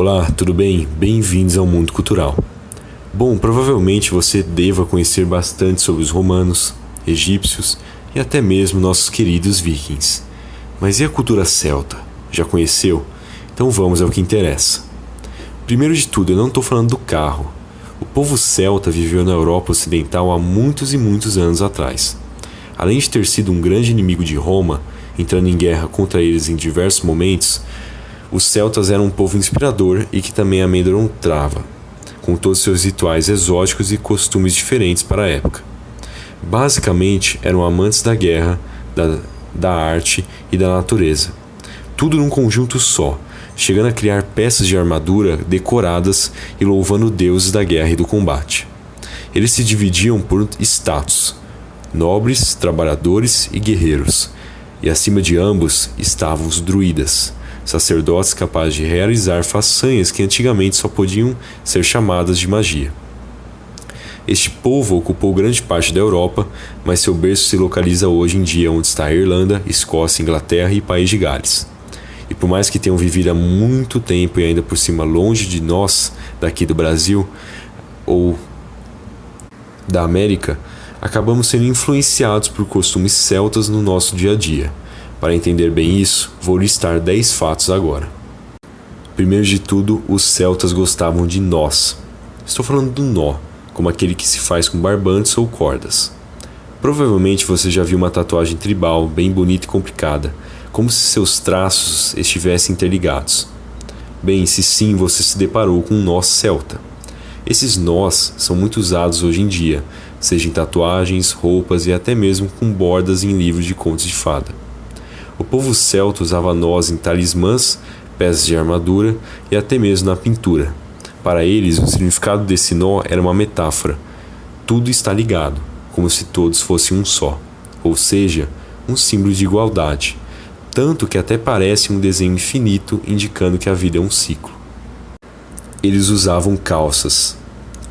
Olá, tudo bem? Bem-vindos ao Mundo Cultural. Bom, provavelmente você deva conhecer bastante sobre os romanos, egípcios e até mesmo nossos queridos vikings. Mas e a cultura celta? Já conheceu? Então vamos ao que interessa. Primeiro de tudo, eu não estou falando do carro. O povo celta viveu na Europa Ocidental há muitos e muitos anos atrás. Além de ter sido um grande inimigo de Roma, entrando em guerra contra eles em diversos momentos, os celtas eram um povo inspirador e que também amedrontava, com todos seus rituais exóticos e costumes diferentes para a época. Basicamente, eram amantes da guerra, da arte e da natureza. Tudo num conjunto só, chegando a criar peças de armadura decoradas e louvando deuses da guerra e do combate. Eles se dividiam por status: nobres, trabalhadores e guerreiros, e acima de ambos estavam os druidas, sacerdotes capazes de realizar façanhas que antigamente só podiam ser chamadas de magia. Este povo ocupou grande parte da Europa, mas seu berço se localiza hoje em dia onde está a Irlanda, Escócia, Inglaterra e País de Gales. E por mais que tenham vivido há muito tempo e ainda por cima longe de nós, daqui do Brasil ou da América, acabamos sendo influenciados por costumes celtas no nosso dia a dia. Para entender bem isso, vou listar 10 fatos agora. Primeiro de tudo, os celtas gostavam de nós. Estou falando do nó, como aquele que se faz com barbantes ou cordas. Provavelmente você já viu uma tatuagem tribal bem bonita e complicada, como se seus traços estivessem interligados. Bem, se sim, você se deparou com um nó celta. Esses nós são muito usados hoje em dia, seja em tatuagens, roupas e até mesmo com bordas em livros de contos de fada. O povo celta usava nós em talismãs, peças de armadura e até mesmo na pintura. Para eles, o significado desse nó era uma metáfora. Tudo está ligado, como se todos fossem um só, ou seja, um símbolo de igualdade, tanto que até parece um desenho infinito indicando que a vida é um ciclo. Eles usavam calças.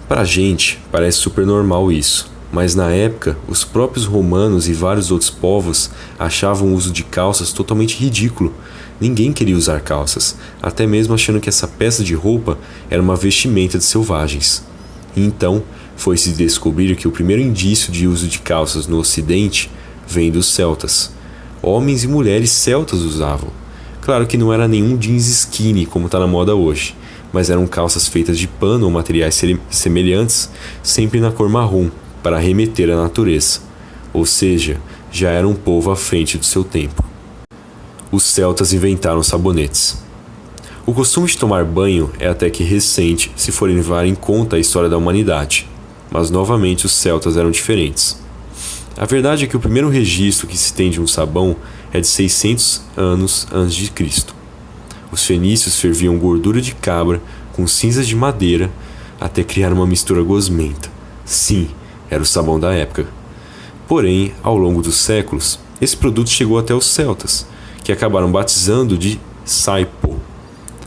Para a gente, parece super normal isso, mas na época, os próprios romanos e vários outros povos achavam o uso de calças totalmente ridículo. Ninguém queria usar calças, até mesmo achando que essa peça de roupa era uma vestimenta de selvagens. E então, foi-se descobrir que o primeiro indício de uso de calças no Ocidente vem dos celtas. Homens e mulheres celtas usavam. Claro que não era nenhum jeans skinny como está na moda hoje, mas eram calças feitas de pano ou materiais semelhantes, sempre na cor marrom, para remeter à natureza. Ou seja, já era um povo à frente do seu tempo. Os celtas inventaram sabonetes. O costume de tomar banho é até que recente, se for levar em conta a história da humanidade, mas novamente os celtas eram diferentes. A verdade é que o primeiro registro que se tem de um sabão é de 600 anos antes de Cristo. Os fenícios ferviam gordura de cabra com cinzas de madeira até criar uma mistura gosmenta. Sim, era o sabão da época. Porém, ao longo dos séculos, esse produto chegou até os celtas, que acabaram batizando de saipo.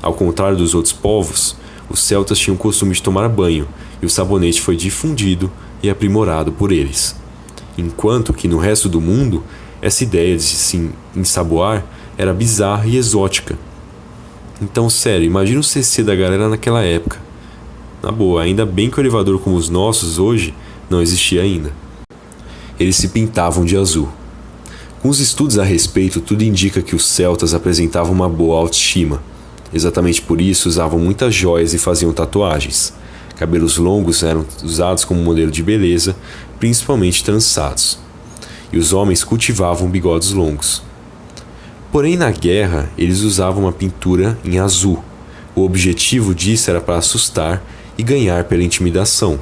Ao contrário dos outros povos, os celtas tinham o costume de tomar banho, e o sabonete foi difundido e aprimorado por eles. Enquanto que no resto do mundo, essa ideia de se ensaboar era bizarra e exótica. Então, sério, imagina o CC da galera naquela época. Na boa, ainda bem que o elevador como os nossos hoje não existia ainda. Eles se pintavam de azul. Com os estudos a respeito, tudo indica que os celtas apresentavam uma boa autoestima. Exatamente por isso usavam muitas joias e faziam tatuagens. Cabelos longos eram usados como modelo de beleza, principalmente trançados. E os homens cultivavam bigodes longos. Porém, na guerra, eles usavam uma pintura em azul. O objetivo disso era para assustar e ganhar pela intimidação.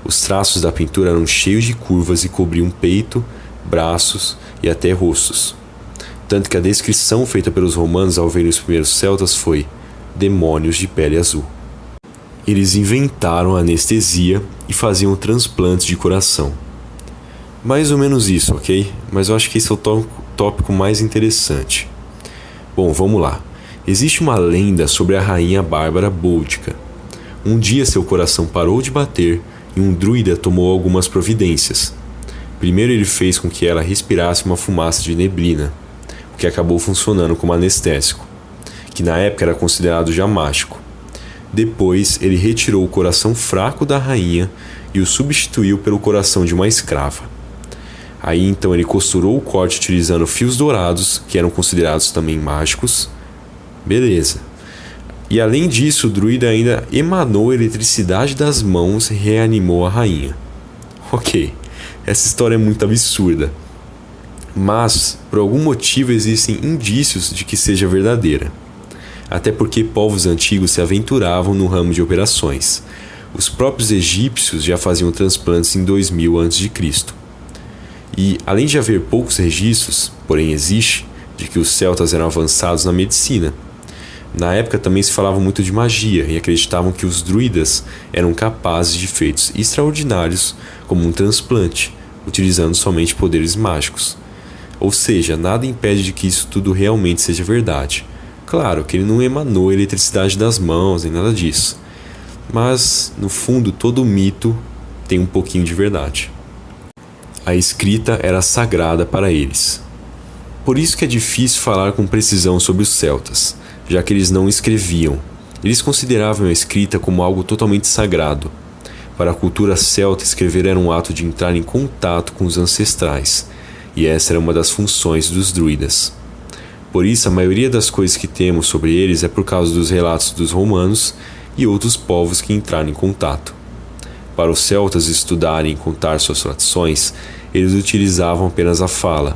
Os traços da pintura eram cheios de curvas e cobriam peito, braços e até rostos. Tanto que a descrição feita pelos romanos ao verem os primeiros celtas foi demônios de pele azul. Eles inventaram a anestesia e faziam transplantes de coração. Mais ou menos isso, ok? Mas eu acho que esse é o tópico mais interessante. Bom, vamos lá. Existe uma lenda sobre a rainha Bárbara Boudica. Um dia seu coração parou de bater e um druida tomou algumas providências. Primeiro ele fez com que ela respirasse uma fumaça de neblina, o que acabou funcionando como anestésico, que na época era considerado já mágico. Depois, ele retirou o coração fraco da rainha e o substituiu pelo coração de uma escrava. Aí então ele costurou o corte utilizando fios dourados, que eram considerados também mágicos. Beleza. E além disso, o druida ainda emanou eletricidade das mãos e reanimou a rainha. Ok, essa história é muito absurda. Mas, por algum motivo, existem indícios de que seja verdadeira. Até porque povos antigos se aventuravam no ramo de operações. Os próprios egípcios já faziam transplantes em 2000 a.C. E, além de haver poucos registros, porém existe, de que os celtas eram avançados na medicina. Na época também se falava muito de magia e acreditavam que os druidas eram capazes de feitos extraordinários como um transplante, utilizando somente poderes mágicos. Ou seja, nada impede de que isso tudo realmente seja verdade. Claro que ele não emanou a eletricidade das mãos nem nada disso. Mas, no fundo, todo mito tem um pouquinho de verdade. A escrita era sagrada para eles. Por isso que é difícil falar com precisão sobre os celtas, já que eles não escreviam. Eles consideravam a escrita como algo totalmente sagrado. Para a cultura celta, escrever era um ato de entrar em contato com os ancestrais, e essa era uma das funções dos druidas. Por isso, a maioria das coisas que temos sobre eles é por causa dos relatos dos romanos e outros povos que entraram em contato. Para os celtas estudarem e contar suas tradições, eles utilizavam apenas a fala.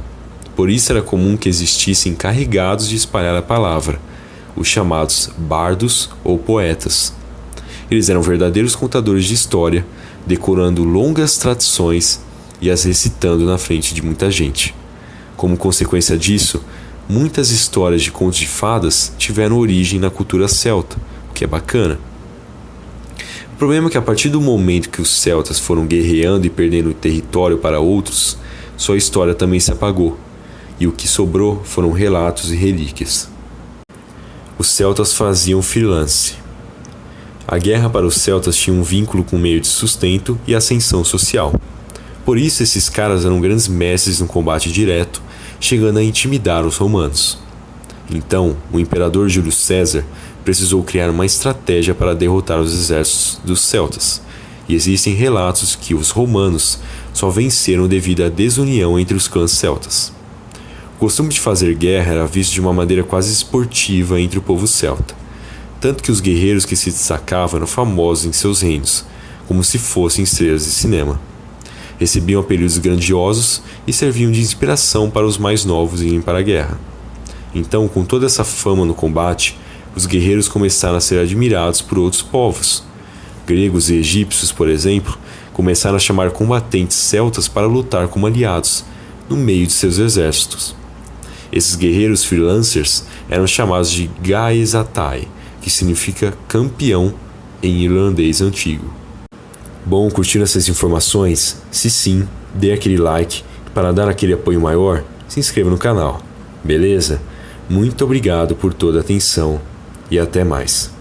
Por isso era comum que existissem encarregados de espalhar a palavra, os chamados bardos ou poetas. Eles eram verdadeiros contadores de história, decorando longas tradições e as recitando na frente de muita gente. Como consequência disso, muitas histórias de contos de fadas tiveram origem na cultura celta, o que é bacana. O problema é que a partir do momento que os celtas foram guerreando e perdendo território para outros, sua história também se apagou, e o que sobrou foram relatos e relíquias. Os celtas faziam freelance. A guerra para os celtas tinha um vínculo com o meio de sustento e ascensão social. Por isso esses caras eram grandes mestres no combate direto, chegando a intimidar os romanos. Então, o imperador Júlio César precisou criar uma estratégia para derrotar os exércitos dos celtas, e existem relatos que os romanos só venceram devido à desunião entre os clãs celtas. O costume de fazer guerra era visto de uma maneira quase esportiva entre o povo celta, tanto que os guerreiros que se destacavam eram famosos em seus reinos, como se fossem estrelas de cinema. Recebiam apelidos grandiosos e serviam de inspiração para os mais novos irem para a guerra. Então, com toda essa fama no combate, os guerreiros começaram a ser admirados por outros povos. Gregos e egípcios, por exemplo, começaram a chamar combatentes celtas para lutar como aliados, no meio de seus exércitos. Esses guerreiros freelancers eram chamados de Gaesatai, que significa campeão em irlandês antigo. Bom, curtindo essas informações? Se sim, dê aquele like e para dar aquele apoio maior, se inscreva no canal. Beleza? Muito obrigado por toda a atenção e até mais.